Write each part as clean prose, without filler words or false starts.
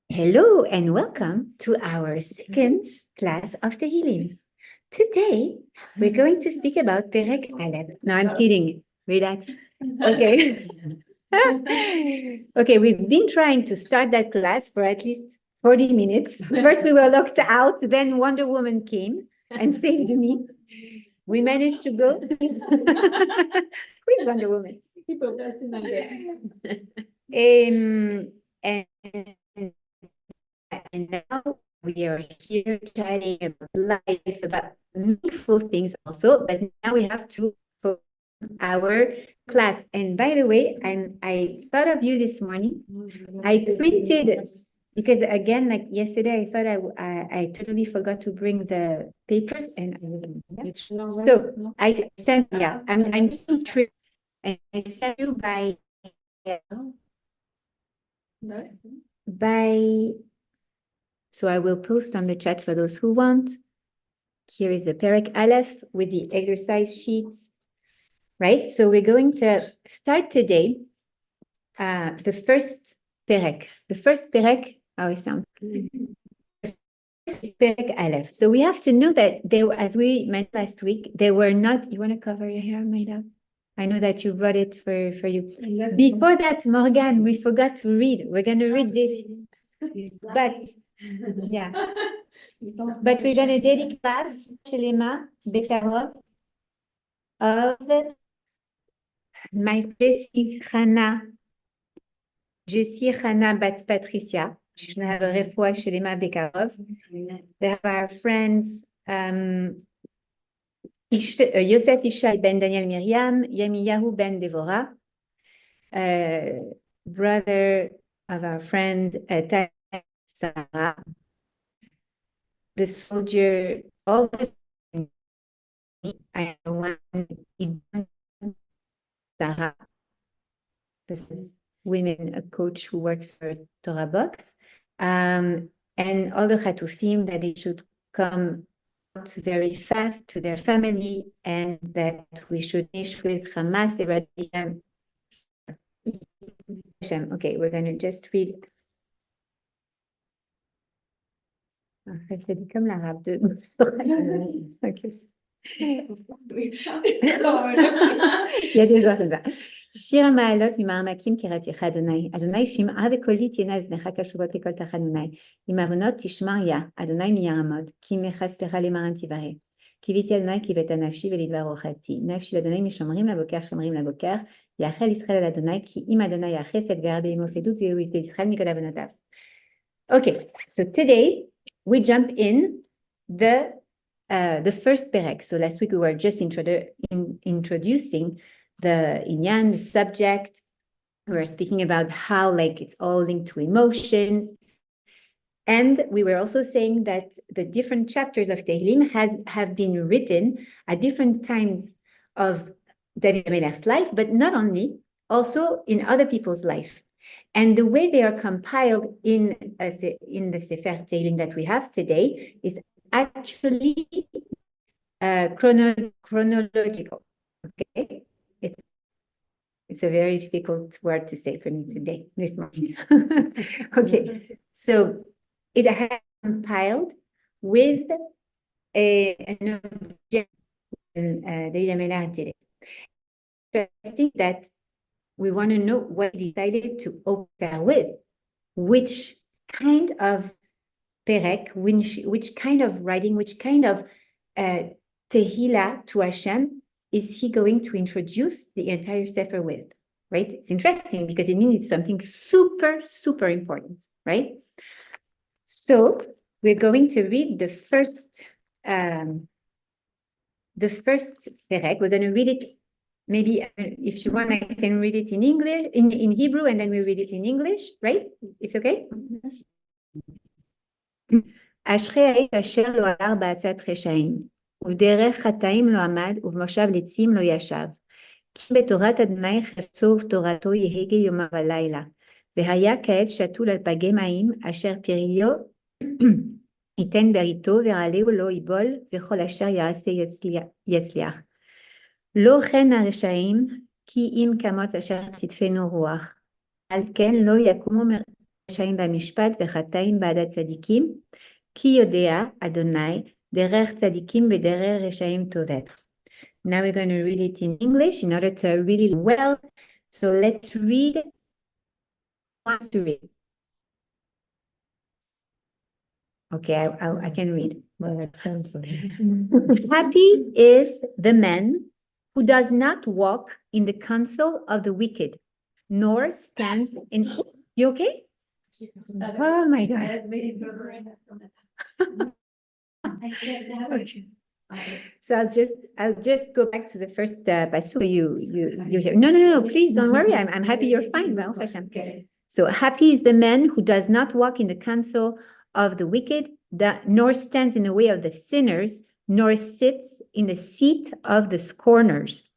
Hello and welcome to our second class of Tehilim. Today, we're going to speak about perek aleph. No, I'm kidding. Relax. Okay. Okay, we've been trying to start that class for at least 40 minutes. First, we were locked out. Then Wonder Woman came and saved me. We managed to go. Who is Wonder Woman? And now we are here chatting about life, about meaningful things also, but now we have to focus on our class. And by the way, I thought of you this morning. I printed, because again, like yesterday, I thought I totally forgot to bring the papers, and so I sent, yeah, I'm still trip, and I sent you by, so I will post on the chat for those who want. Here is the perek aleph with the exercise sheets, right? So we're going to start today the first perek. The first perek, how it sounds? The first is perek aleph. So we have to know that there, as we mentioned last week, they were not, you want to cover your hair, my love? I know that you brought it for you. Before that, Morgan, we forgot to read. We're going to read this, but yeah. But we're going to dedicate class, Shelema Bekarov, of my Jessie Hannah Bat Patricia. She's going to have a refuah Shelema Bekarov. They have our friends, Yosef Ishai Ben Daniel Miriam, Yemiyahu Ben Devorah, brother of our friend Sarah, the soldier, all the I want Sarah, this women, a coach who works for Torah Box, and all the Chatufim, that they should come out very fast to their family, and that we should finish with Hamas eradication. Okay, we're going to just read. C'est comme l'arabe de... Okay. Il y a des gens comme ça. שיר המעלות ממעמקים קראתיך אדוני. אדוני שמעה וקולי תהיינה אזניך קשובות לכל תחנוני. עם עוונות תשמע יה, אדוני מי יעמוד, כי מחסדך למען תברא. קיוויתי אדוני קיווית נפשי ולדבר רוחתי. נפשי לאדוני משומרים לבוקר שומרים לבוקר. יאחל ישראל אל אדוני, כי אם אדוני החסד והרבה עמו פדות ויהיו בבית ישראל מכל עוונותיו. Okay, so today we jump in the first perek. So last week we were just introducing the inyan, the subject. We were speaking about how like it's all linked to emotions. And we were also saying that the different chapters of Tehilim have been written at different times of David HaMelech's life, but not only, also in other people's life. And the way they are compiled in the Sefer Tehilim that we have today is actually chronological. Okay, it's a very difficult word to say for me today, this morning. Okay, so it has compiled with an object, David HaMelech did it. Interesting that we want to know what he decided to open with, which kind of perek, which kind of writing, which kind of tehillah to Hashem is he going to introduce the entire Sefer with, right? It's interesting because it means it's something super, super important, right? So we're going to read the first perek. We're going to read it. Maybe if you want, I can read it in English, in Hebrew, and then we read it in English, right? It's okay? אשרי האיש אשר לא עבר בעצת חשעים, ובדרך חטאים לא עמד, ובמושב לצים לא ישב. כי בתורת אדוני חפצו ובתורתו יהגה יומם ולילה. והיה כעת שתול על פגי מים, אשר פריו ייתן בריתו, ורעלהו לא יבול, וכל אשר יעשה יצליח. לא כן הרשעים, כי אם כמות אשר תדפנו רוח. על כן לא יקומו רשעים במשפט וחטאים בעדת צדיקים, כי יודע אדוני דרך צדיקים ודרך רשעים תודך. Now we're going to read it in English in order to read it well. So let's read. Who wants to read? Okay, I can read. Well, that sounds like Happy is the man who does not walk in the counsel of the wicked, nor stands in. You okay? Oh my God. Okay. So I'll just go back to the first pasuk you hear. No, please don't worry. I'm happy you're fine. Baruch Hashem. So happy is the man who does not walk in the counsel of the wicked, nor stands in the way of the sinners, nor sits in the seat of the scorners,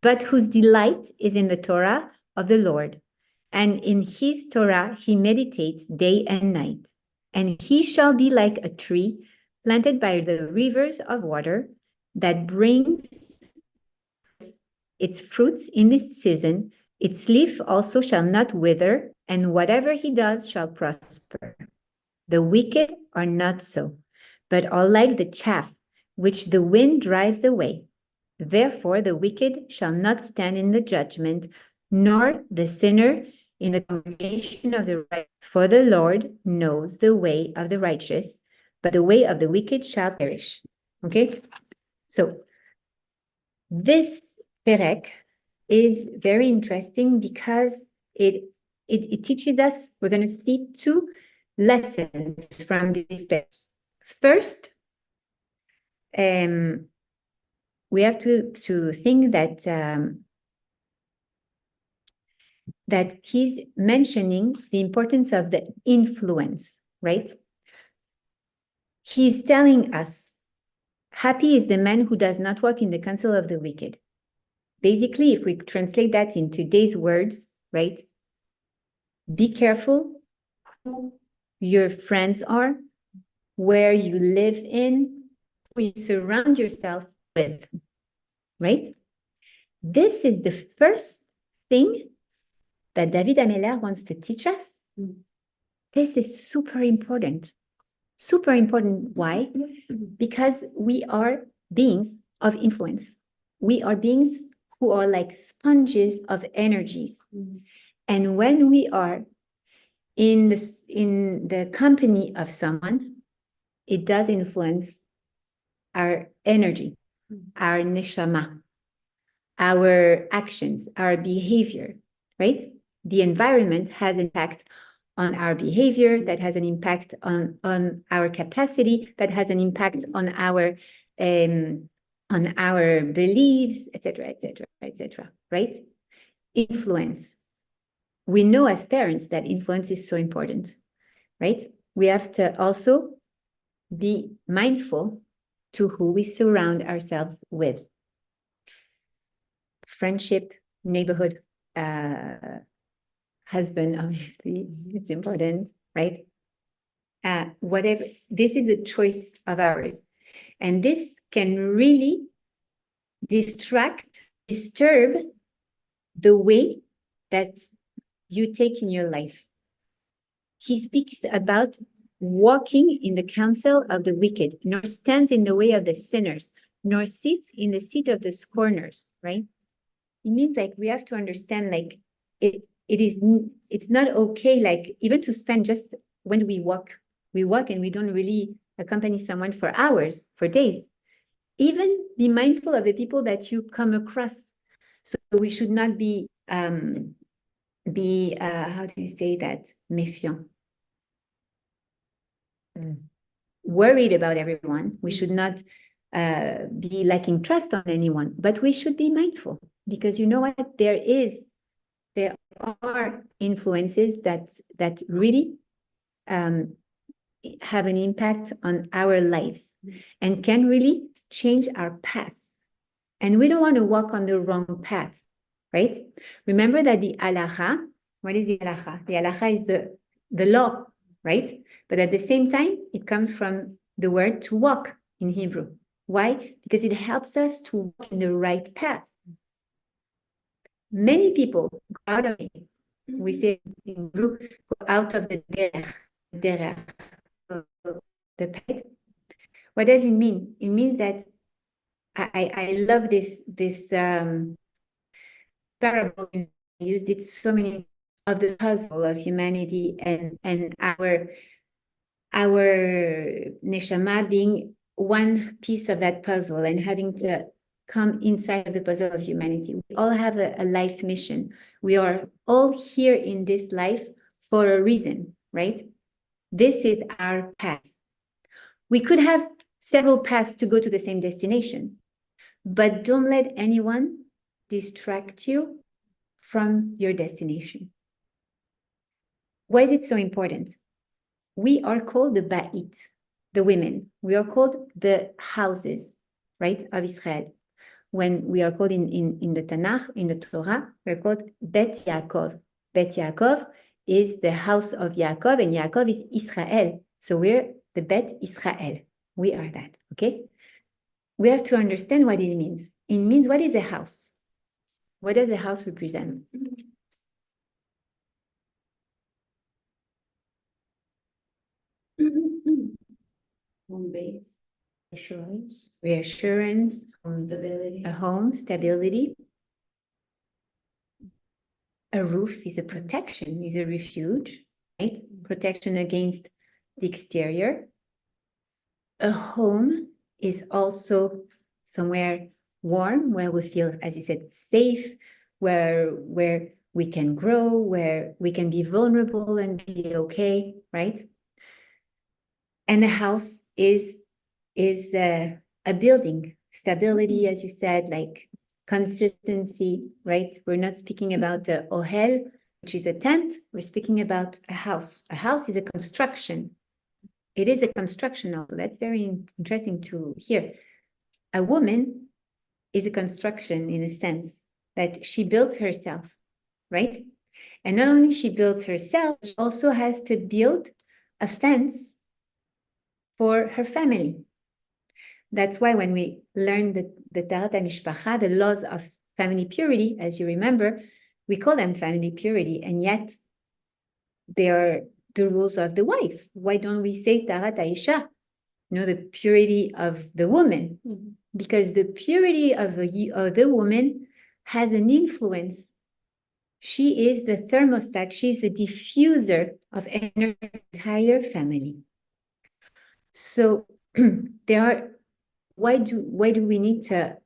but whose delight is in the Torah of the Lord. And in his Torah he meditates day and night. And he shall be like a tree planted by the rivers of water that brings its fruits in its season. Its leaf also shall not wither, and whatever he does shall prosper. The wicked are not so, but are like the chaff which the wind drives away. Therefore the wicked shall not stand in the judgment, nor the sinner in the congregation of the right. For the Lord knows the way of the righteous, but the way of the wicked shall perish. Okay? So this perek is very interesting because it teaches us, we're going to see two lessons from this perek. First, we have to think that he's mentioning the importance of the influence, right? He's telling us, happy is the man who does not walk in the counsel of the wicked. Basically, if we translate that in today's words, right? Be careful who your friends are, where you live in, who you surround yourself with, right? This is the first thing that David Ameller wants to teach us. This is super important. Super important. Why? Because we are beings of influence. We are beings who are like sponges of energies. And when we are in the company of someone, it does influence our energy, our neshama, our actions, our behavior, right? The environment has impact on our behavior, that has an impact on our capacity, that has an impact on our beliefs, etc., right? Influence. We know as parents that influence is so important, right? We have to also be mindful to who we surround ourselves with. Friendship, neighborhood, husband, obviously, it's important, right? Whatever, this is a choice of ours. And this can really disturb the way that you take in your life. He speaks about walking in the counsel of the wicked, nor stands in the way of the sinners, nor sits in the seat of the scorners, right? It means like we have to understand like it's not okay, like even to spend just when we walk and we don't really accompany someone for hours, for days. Even be mindful of the people that you come across. So we should not be how do you say that? Méfiant. Worried about everyone. We should not be lacking trust on anyone, but we should be mindful because you know what? There are influences that really have an impact on our lives and can really change our path. And we don't want to walk on the wrong path, right? Remember that the halacha, what is the halacha? The halacha is the law, right? But at the same time, it comes from the word to walk in Hebrew. Why? Because it helps us to walk in the right path. Many people go out of it We say in Hebrew, go out of the derech, the path. What does it mean? It means that I love this parable. I used it so many of the puzzle of humanity and our neshama being one piece of that puzzle and having to come inside of the puzzle of humanity. We all have a life mission. We are all here in this life for a reason, right? This is our path. We could have several paths to go to the same destination, but don't let anyone distract you from your destination. Why is it so important? We are called the Ba'it, the women. We are called the houses, right, of Israel. When we are called in the Tanakh, in the Torah, we're called Bet Yaakov. Bet Yaakov is the house of Yaakov, and Yaakov is Israel. So we're the Bet Israel. We are that, okay? We have to understand what it means. It means, what is a house? What does a house represent? Home base, reassurance, stability. A home, stability. A roof is a protection, is a refuge, right? Protection against the exterior. A home is also somewhere warm, where we feel, as you said, safe, where we can grow, where we can be vulnerable and be okay, right? And the house is a building, stability, as you said, like consistency, right? We're not speaking about the ohel, which is a tent. We're speaking about a house. A house is a construction. It is a construction also. That's very interesting to hear. A woman is a construction in a sense that she built herself, right? And not only she built herself, she also has to build a fence for her family. That's why when we learn the Taharat HaMishpacha, the laws of family purity, as you remember, we call them family purity, and yet they are the rules of the wife. Why don't we say Taharat HaIsha? The purity of the woman, because the purity of the woman has an influence. She is the thermostat. She's the diffuser of her entire family. So there are. Why do we need to?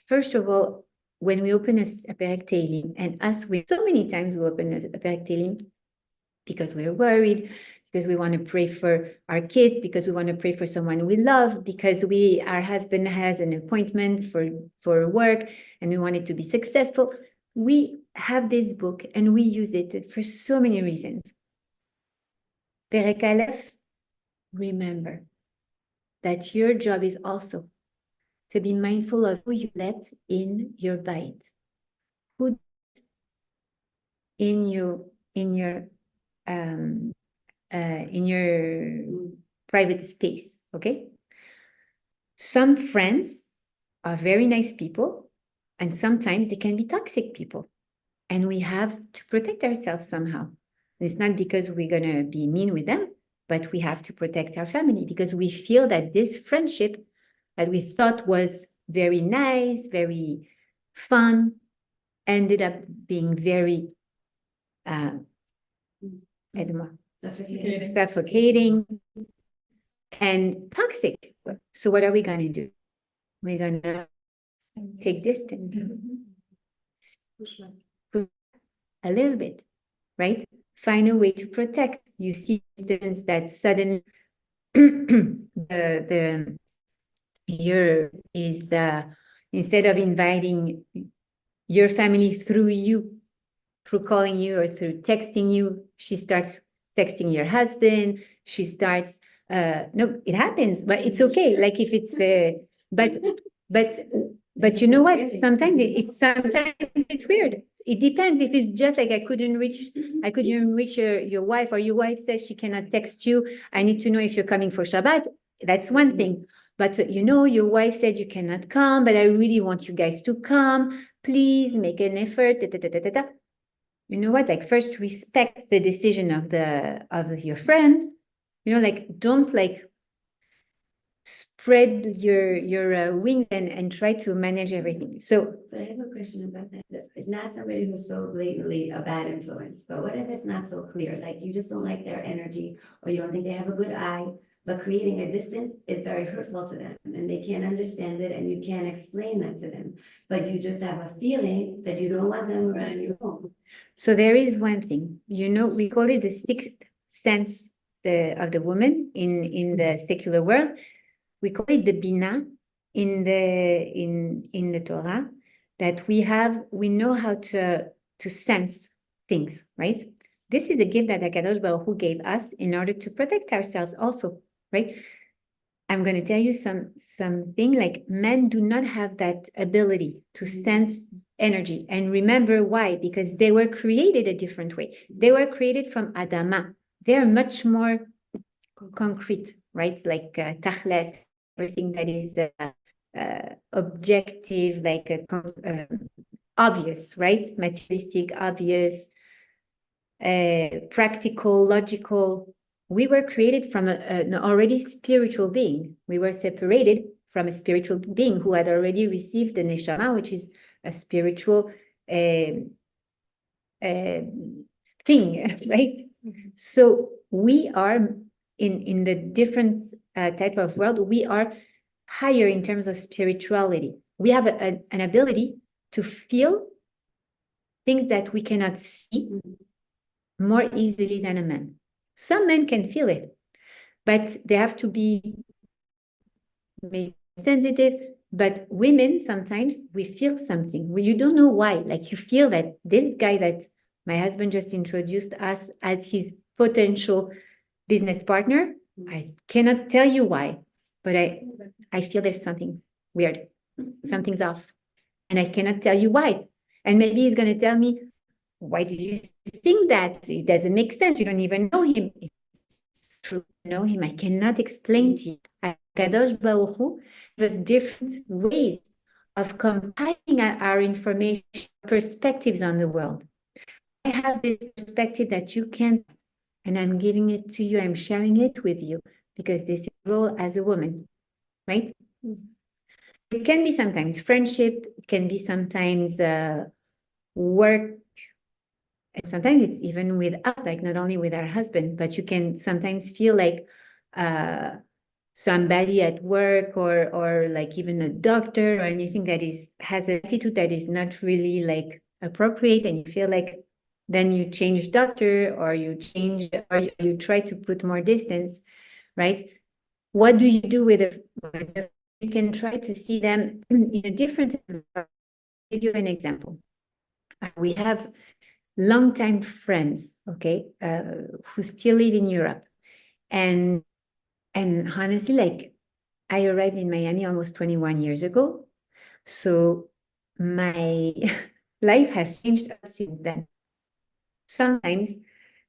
First of all, when we open a perek Tehilim, and so many times we open a perek Tehilim because we're worried, because we want to pray for our kids, because we want to pray for someone we love, because our husband has an appointment for work and we want it to be successful. We have this book and we use it for so many reasons. Perek aleph, remember that your job is also to be mindful of who you let in your bite, who in your private space, okay? Some friends are very nice people, and sometimes they can be toxic people. And we have to protect ourselves somehow. And it's not because we're gonna be mean with them, but we have to protect our family because we feel that this friendship that we thought was very nice, very fun, ended up being very suffocating and toxic. So what are we going to do? We're going to take distance. A little bit, right? Find a way to protect. You see instance that suddenly instead of inviting your family through calling you or through texting you, she starts texting your husband. She starts no, it happens, but it's okay. Like if it's but you know what? Sometimes it's weird. It depends. If it's just like I couldn't reach your wife, or your wife says she cannot text you. I need to know if you're coming for Shabbat. That's one thing. But your wife said you cannot come, but I really want you guys to come. Please make an effort. you know what, like first respect the decision of your friend, you know, like don't like spread your wings and try to manage everything. So But I have a question about that. It's not somebody who's so blatantly a bad influence, but what if it's not so clear? Like you just don't like their energy or you don't think they have a good eye, but creating a distance is very hurtful to them and they can't understand it and you can't explain that to them. But you just have a feeling that you don't want them around your home. So there is one thing, you know, we call it the sixth sense of the woman in the secular world. We call it the Bina in the Torah, that we know how to sense things, right? This is a gift that HaKadosh Baruch Hu gave us in order to protect ourselves also, right? I'm going to tell you something, like men do not have that ability to sense energy. And remember why? Because they were created a different way. They were created from Adama. They're much more concrete, right? Like tachles, everything that is objective, like obvious, right? Materialistic, obvious, practical, logical. We were created from an already spiritual being. We were separated from a spiritual being who had already received the neshama, which is a spiritual thing, right? Mm-hmm. So we are in the different type of world, we are higher in terms of spirituality. We have an ability to feel things that we cannot see more easily than a man. Some men can feel it, but they have to be maybe sensitive. But women, sometimes we feel something. You don't know why. Like you feel that this guy that my husband just introduced us as his potential business partner, I cannot tell you why, but I feel there's something weird. Something's off. And I cannot tell you why. And maybe he's going to tell me, why do you think that? It doesn't make sense. You don't even know him. It's true. You know him. I cannot explain to you. Kadosh Baruch Hu gives different ways of compiling our information, perspectives on the world. I have this perspective that you can't, and I'm giving it to you. I'm sharing it with you because this is your role as a woman, right? It can be sometimes friendship. It can be sometimes work. And sometimes it's even with us, like not only with our husband, but you can sometimes feel like somebody at work or like even a doctor or anything that has an attitude that is not really like appropriate, and you feel like then you change doctor or you change or you try to put more distance, right? What do you do with it? You can try to see them in a different. I'll give you an example. We have longtime friends, okay, who still live in Europe. And honestly, like I arrived in Miami almost 21 years ago. So my life has changed since then. Sometimes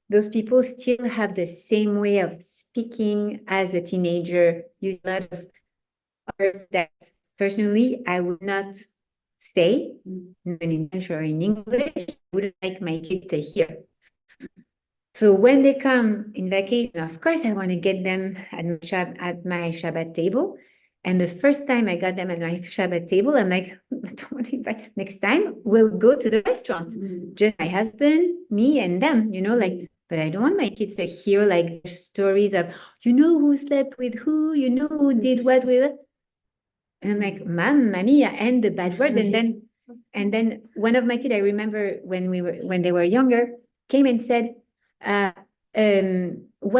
those people still have the same way of speaking as a teenager, use a lot of words that personally I would not say, even in French or in English. I wouldn't like my kids to hear. So when they come in vacation, of course, I want to get them at my Shabbat table. And the first time I got them at my Shabbat table, I'm like, next time we'll go to the restaurant. Just my husband, me, and them, you know, like, but I don't want my kids to hear like stories of, you know, who slept with who, you know, who did what with it. And I'm like, Mia, and the bad word. And then one of my kids, I remember when they were younger, came and said, why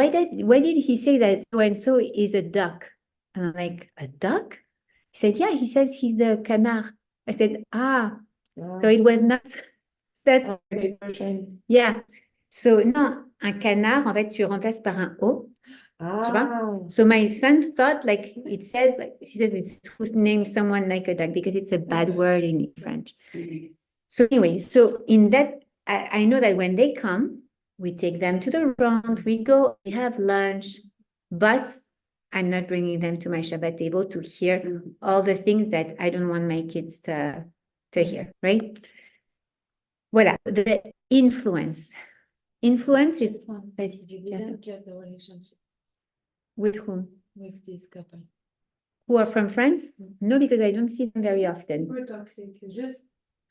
did he say that so and so is a duck? And I'm like, a duck? He said, yeah, he says he's a canard. I said, so it was not that. Yeah. So non, un canard, en fait, tu remplaces par un O. Tu vois? So my son thought like it says, like she says it's who's named someone like a duck because it's a bad word in French. So anyway, so in that, I know that when they come, we take them to the restaurant, we go, we have lunch, but I'm not bringing them to my Shabbat table to hear all the things that I don't want my kids to hear, right? Voilà, the influence. Influence is If you didn't get the relationship with whom? with this couple. Who are from France? No, because I don't see them very often. Super toxic. It's just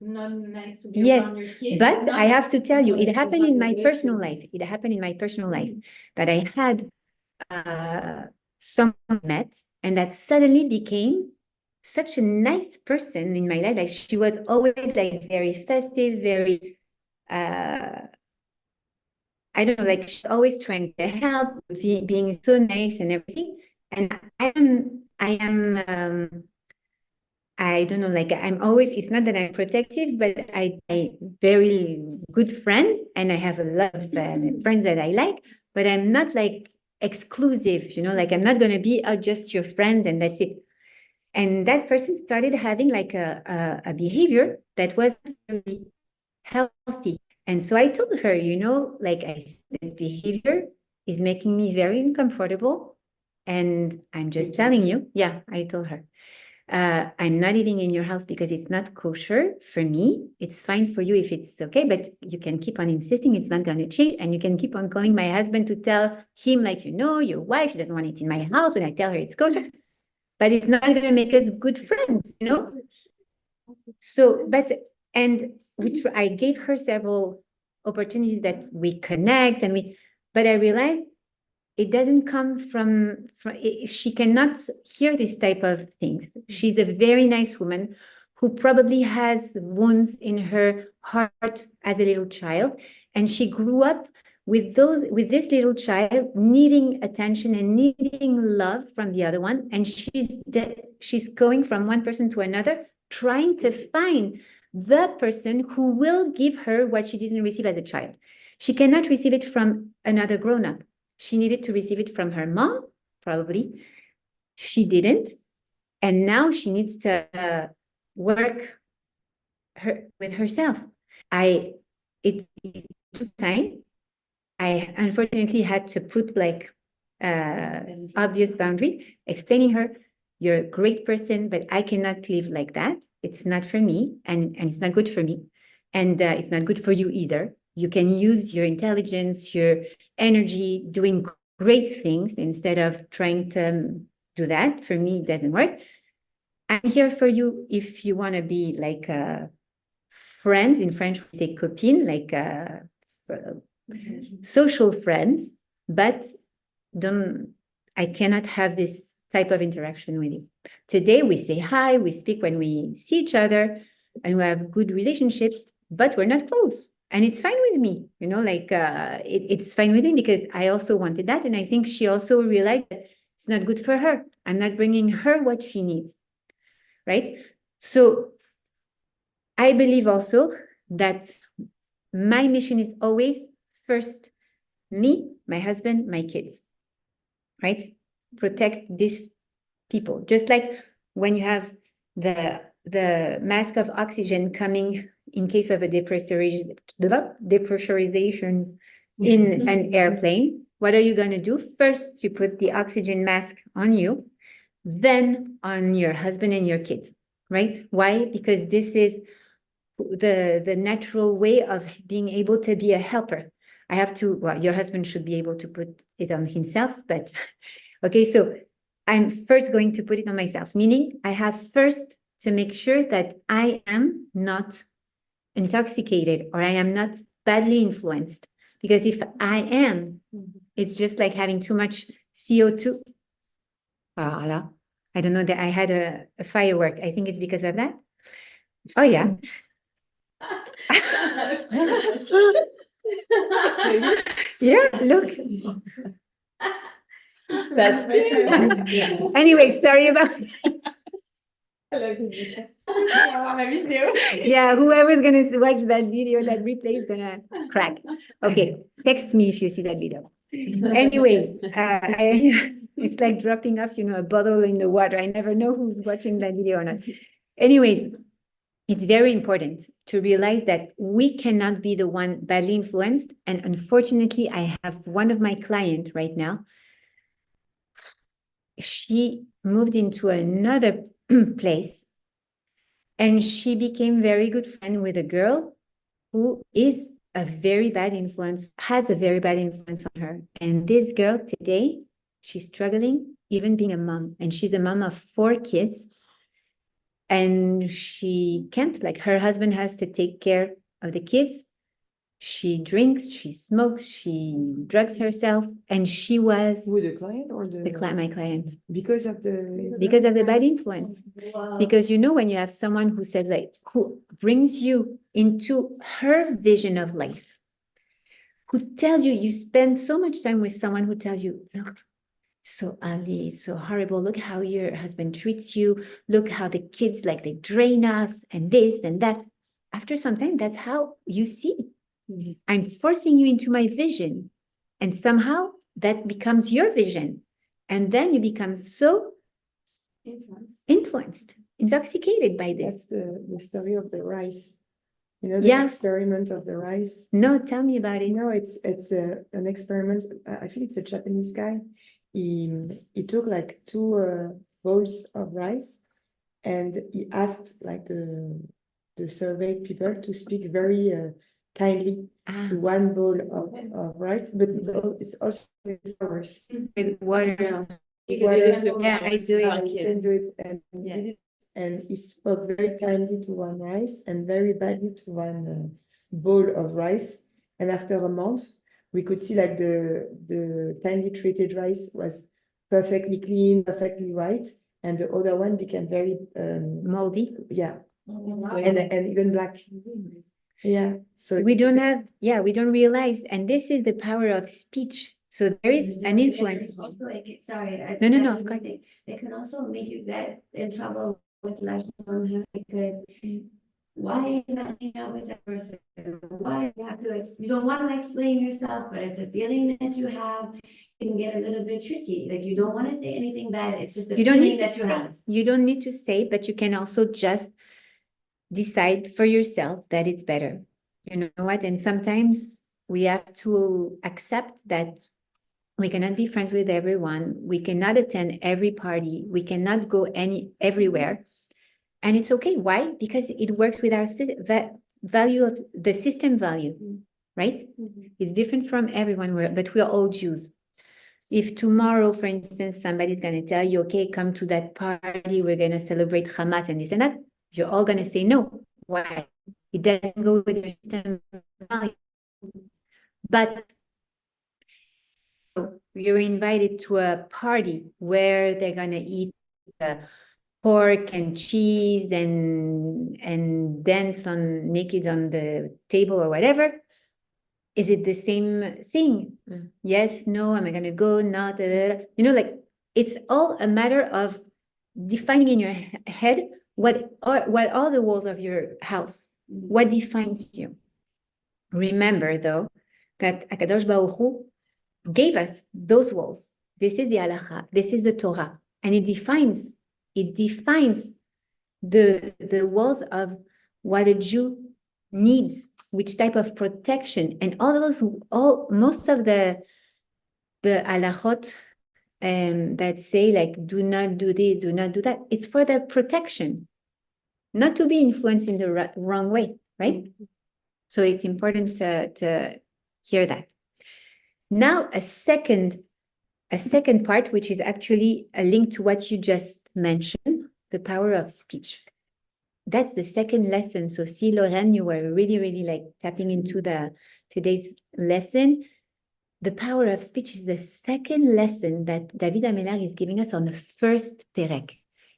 not nice to be Yes, around your kids. but Not I have to tell you, No, it it's happened not in my related. personal life. It happened in my personal life that I had someone met and that suddenly became such a nice person in my life. Like she was always like very festive, very I don't know, like she's always trying to help, being so nice and everything. And I don't know, like I'm always, it's not that I'm protective, but I very good friends and I have a lot of friends that I like, but I'm not like exclusive, like I'm not going to be just your friend and that's it. And that person started having like a behavior that was very healthy. And so I told her, like this behavior is making me very uncomfortable. And I'm just telling you, yeah, I told her. I'm not eating in your house because it's not kosher for me. It's fine for you if it's okay, but you can keep on insisting it's not going to change. And you can keep on calling my husband to tell him, like, your wife, she doesn't want it in my house when I tell her it's kosher. But it's not going to make us good friends, So, and I gave her several opportunities that we connect but I realized it doesn't come from she cannot hear this type of things. She's a very nice woman who probably has wounds in her heart as a little child, and she grew up with this little child needing attention and needing love from the other one, and she's going from one person to another trying to find the person who will give her what she didn't receive as a child. She cannot receive it from another grown-up. She needed to receive it from her mom, probably. She didn't. And now she needs to work with herself. It took time. I unfortunately had to put like obvious boundaries, explaining her, you're a great person, but I cannot live like that. It's not for me, and it's not good for me. And it's not good for you either. You can use your intelligence, your energy doing great things instead of trying to do that. For me, it doesn't work. I'm here for you if you want to be like friends. In French, we say copine, like social friends, but I cannot have this type of interaction with you. Today, we say hi, we speak when we see each other, and we have good relationships, but we're not close. And it's fine with me, it's fine with me because I also wanted that. And I think she also realized that it's not good for her. I'm not bringing her what she needs, right? So I believe also that my mission is always first me, my husband, my kids, right? Protect these people. Just like when you have the mask of oxygen coming in case of a depressurization in an airplane, what are you going to do? First, you put the oxygen mask on you, then on your husband and your kids, right? Why? Because this is the natural way of being able to be a helper. Your husband should be able to put it on himself, but okay, so I'm first going to put it on myself, meaning I have first to make sure that I am not intoxicated or I am not badly influenced. Because if I am, it's just like having too much CO2. I don't know that I had a firework. I think it's because of that. Oh, yeah. Yeah, look. That's good. Yeah. Anyway, sorry about yeah, whoever's gonna watch that video, that replay is gonna crack. Okay, text me if you see that video. Anyways, it's like dropping off, a bottle in the water. I never know who's watching that video or not. Anyways, it's very important to realize that we cannot be the one badly influenced. And unfortunately, I have one of my clients right now. She moved into another place and she became very good friend with a girl who is a very bad influence, has a very bad influence on her. And this girl today, she's struggling, even being a mom. And she's a mom of 4 kids. And she can't, like, her husband has to take care of the kids. She drinks, she smokes, she drugs herself. And she was Who, the client or my client. because of the Because of the bad influence. Wow. Because when you have someone who says, like, who brings you into her vision of life, who tells you, you spend so much time with someone who tells you, look, so ugly, it's so horrible, look how your husband treats you, look how the kids, like, they drain us, and this and that. After some time, that's how you see. I'm forcing you into my vision, and somehow that becomes your vision. And then you become so influenced, intoxicated by That's this. the story of the rice. You know, the Yeah. experiment of the rice. No, tell me about it. No, it's an experiment. I think it's a Japanese guy. He took like 2 bowls of rice, and he asked like the surveyed people to speak very kindly Ah, to one bowl of rice, but it's also with flowers. with water. Water. Yeah, I do Yeah, it. you can do it, and he Yeah. did it, and he spoke very kindly to one rice and very badly to one bowl of rice. And after a month, we could see like the kindly treated rice was perfectly clean, perfectly right, and the other one became very Moldy. yeah, and even black. Yeah, so We it's don't realize, and this is the power of speech. So there is an influence. Also, sorry. No, no, no, of course. They can also make you get in trouble with lessons on her because why are you not hanging out with that person? Why you have to, you don't want to explain yourself, but it's a feeling that you have. It can get a little bit tricky. Like you don't want to say anything bad. It's just a You don't feeling need to that you say. have. You don't need to say, but you can also just decide for yourself that it's better. You know what? And sometimes we have to accept that we cannot be friends with everyone. We cannot attend every party. We cannot go everywhere. And it's okay. Why? Because it works with our value of the system value, right? It's different from everyone, but we are all Jews. If tomorrow, for instance, somebody's going to tell you, okay, come to that party, we're going to celebrate Hamas and this and that, you're all going to say no. Why? It doesn't go with your system value. But you're invited to a party where they're going to eat pork and cheese and dance naked on the table or whatever. Is it the same thing? Yes, no, am I going to go? Not, like it's all a matter of defining in your head what are the walls of your house? What defines you? Remember, though, that Akadosh Baruch Hu gave us those walls. This is the halacha. This is the Torah, and it defines the walls of what a Jew needs, which type of protection, and most of the halachot that say like do not do this, do not do that. It's for their protection, not to be influenced in the wrong way, right? So it's important to hear that. Now a second part, which is actually a link to what you just mentioned, the power of speech. That's the second lesson. So see, Lorraine, you were really, really like tapping into today's lesson. The power of speech is the second lesson that David Amelar is giving us on the first perek.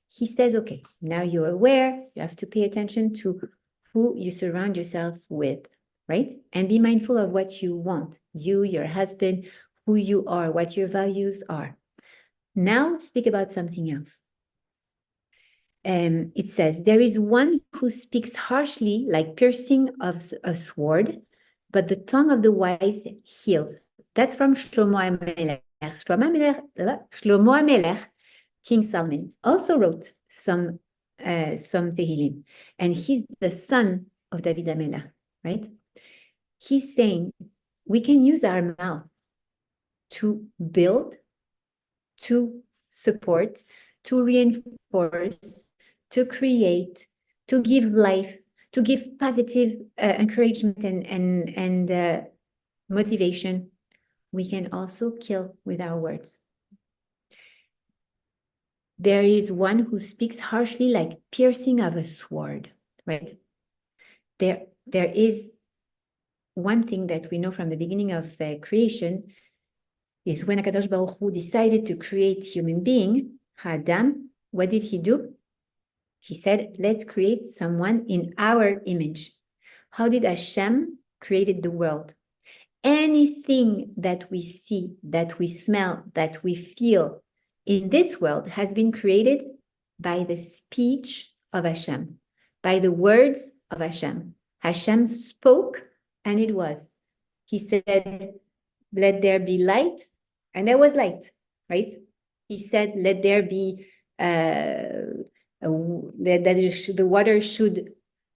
He says, okay, now you're aware, you have to pay attention to who you surround yourself with, right? And be mindful of what you want, you, your husband, who you are, what your values are. Now speak about something else. It says, there is one who speaks harshly like piercing of a sword, but the tongue of the wise heals. That's from Shlomo HaMelech. King Solomon also wrote some Tehilim, and he's the son of David HaMelech, right? He's saying we can use our mouth to build, to support, to reinforce, to create, to give life, to give positive encouragement and motivation. We can also kill with our words. There is one who speaks harshly like piercing of a sword, right? There is one thing that we know from the beginning of creation is when HaKadosh Baruch Hu decided to create human being, Adam, what did he do? He said, let's create someone in our image. How did Hashem created the world? Anything that we see, that we smell, that we feel in this world has been created by the speech of Hashem, by the words of Hashem. Hashem spoke and it was. He said, let there be light, and there was light, right? He said, let there be, that the water should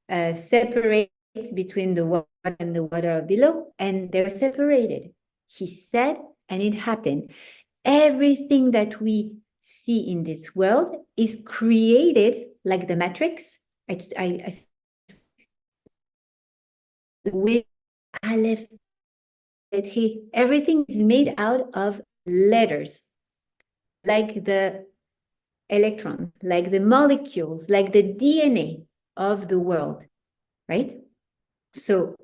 separate between the water and the water below, and they're separated. He said, and it happened. Everything that we see in this world is created like the matrix. With aleph, everything is made out of letters, like the electrons, like the molecules, like the DNA of the world, right? So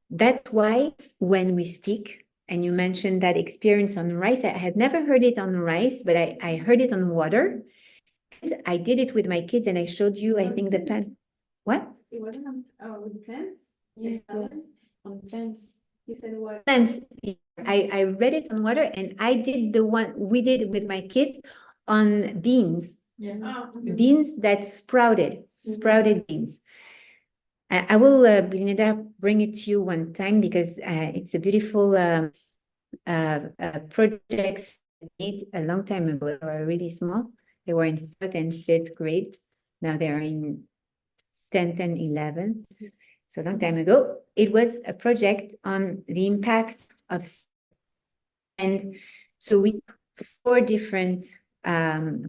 that's why when we speak, and you mentioned that experience on rice, I had never heard it on rice, but I heard it on water. I did it with my kids and I showed you, I think the plant. What? It wasn't with plants? Yes, on plants. You said what? Plants. I read it on water and I did the one we did with my kids on beans. Yeah. Oh, Beans that sprouted beans. I will, Blineda, bring it to you one time because it's a beautiful project made a long time ago. They were really small. They were in 4th and 5th grade. Now they're in 10th and 11th. So a long time ago, it was a project on the impact of, and so we 4 different flower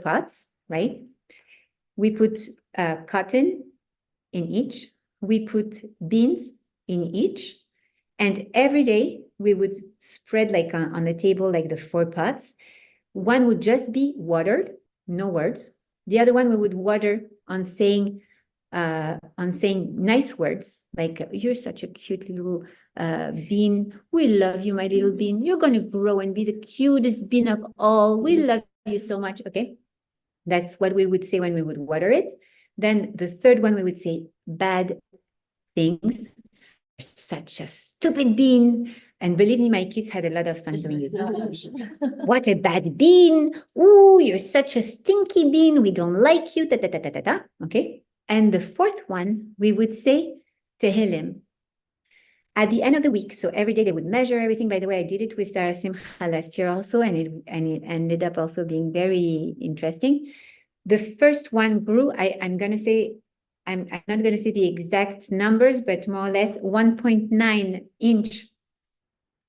pots, right? We put cotton in each, we put beans in each, and every day we would spread like on the table, like the 4 pots. One would just be watered, no words. The other one we would water on saying nice words, like you're such a cute little bean. We love you, my little bean. You're going to grow and be the cutest bean of all. We love you so much. Okay. That's what we would say when we would water it. Then the 3rd one, we would say bad things. Such a stupid bean. And believe me, my kids had a lot of fun doing it. What a bad bean. Ooh, you're such a stinky bean. We don't like you. Da, da, da, da, da, da. Okay. And the 4th one, we would say Tehilim. At the end of the week, so every day they would measure everything. By the way, I did it with Sarah Simcha last year also, and it ended up also being very interesting. The first one grew, I'm going to say, I'm not going to say the exact numbers, but more or less 1.9 inch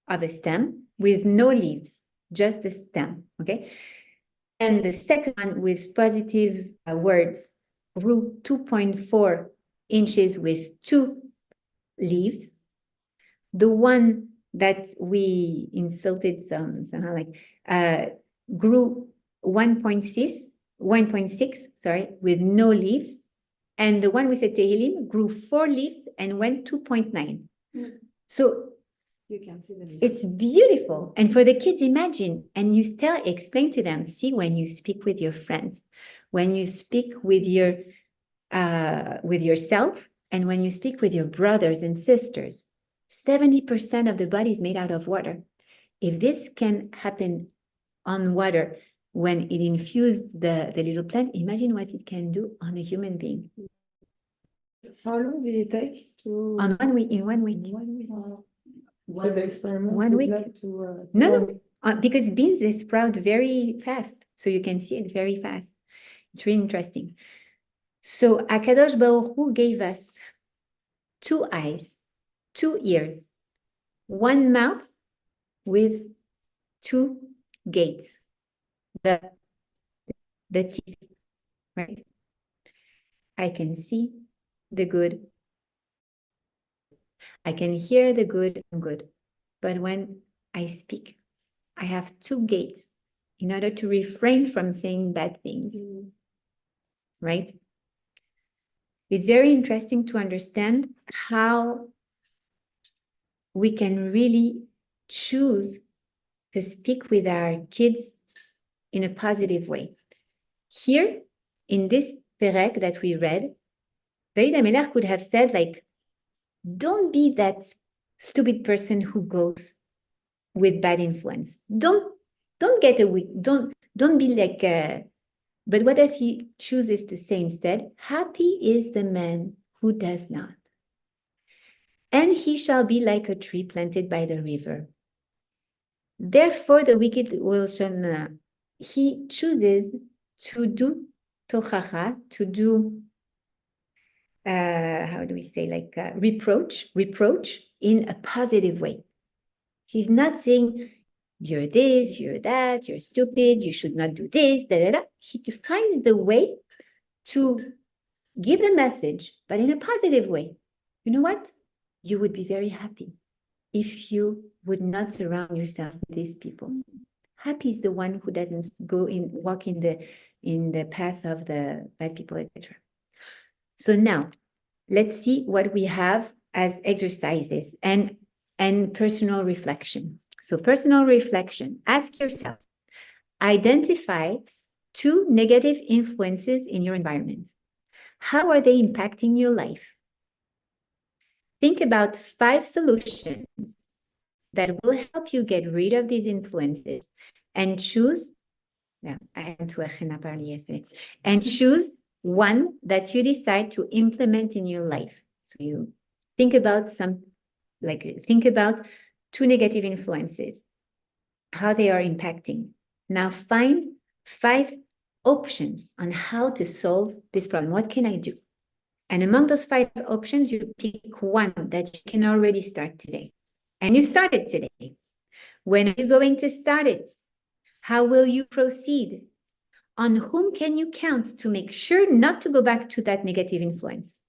of a stem with no leaves, just the stem, okay? And the second one with positive words grew 2.4 inches with 2 leaves. The one that we insulted somehow like grew 1.6, sorry, with no leaves. And the one we said Tehilim grew 4 leaves and went 2.9. So You can see the it's beautiful. And for the kids, imagine, and you still explain to them, see, when you speak with your friends, when you speak with yourself, and when you speak with your brothers and sisters, 70% of the body is made out of water. If this can happen on water when it infused the little plant, imagine what it can do on a human being. How long did it take to? On 1 week, in 1 week. 1 week. So the experiment 1 is week. not to No, because beans, they sprout very fast. So you can see it very fast. It's really interesting. So HaKadosh Baruch Hu gave us 2 eyes, 2 ears, 1 mouth with 2 gates, the teeth, right? I can see the good. I can hear the good and good. But when I speak, I have two gates in order to refrain from saying bad things, right? It's very interesting to understand how we can really choose to speak with our kids in a positive way. Here, in this perek that we read, David HaMelech could have said, like, don't be that stupid person who goes with bad influence. Don't get a weak, don't be like but what does he chooses to say instead? Happy is the man who does not. And he shall be like a tree planted by the river. Therefore, the wicked will shall he chooses to do tochacha, to do how do we say, like reproach in a positive way. He's not saying you're this, you're that, you're stupid, you should not do this, da, da, da. He finds the way to give the message, but in a positive way. You know what? You would be very happy if you would not surround yourself with these people. Happy is the one who doesn't walk in the path of the bad people, etc. So now, let's see what we have as exercises and personal reflection. So personal reflection, ask yourself, identify 2 negative influences in your environment. How are they impacting your life? Think about 5 solutions that will help you get rid of these influences and choose, and choose one that you decide to implement in your life. So you think about think about 2 negative influences, how they are impacting. Now find 5 options on how to solve this problem. What can I do? And among those 5 options, you pick one that you can already start today. And you started today. When are you going to start it? How will you proceed? On whom can you count to make sure not to go back to that negative influence?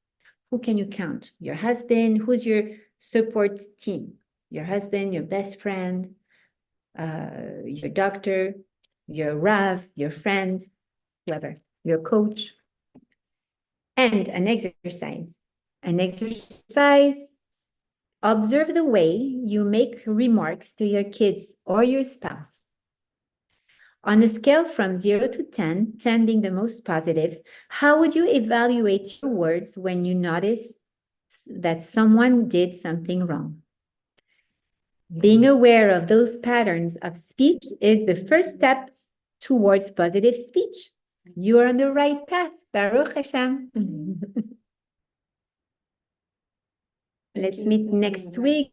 Who can you count? Your husband? Who's your support team? Your husband, your best friend, your doctor, your Rav, your friend, whoever, your coach. And an exercise. Observe the way you make remarks to your kids or your spouse. On a scale from 0 to 10, 10 being the most positive, how would you evaluate your words when you notice that someone did something wrong? Being aware of those patterns of speech is the first step towards positive speech. You are on the right path. Baruch Hashem. Let's meet next week.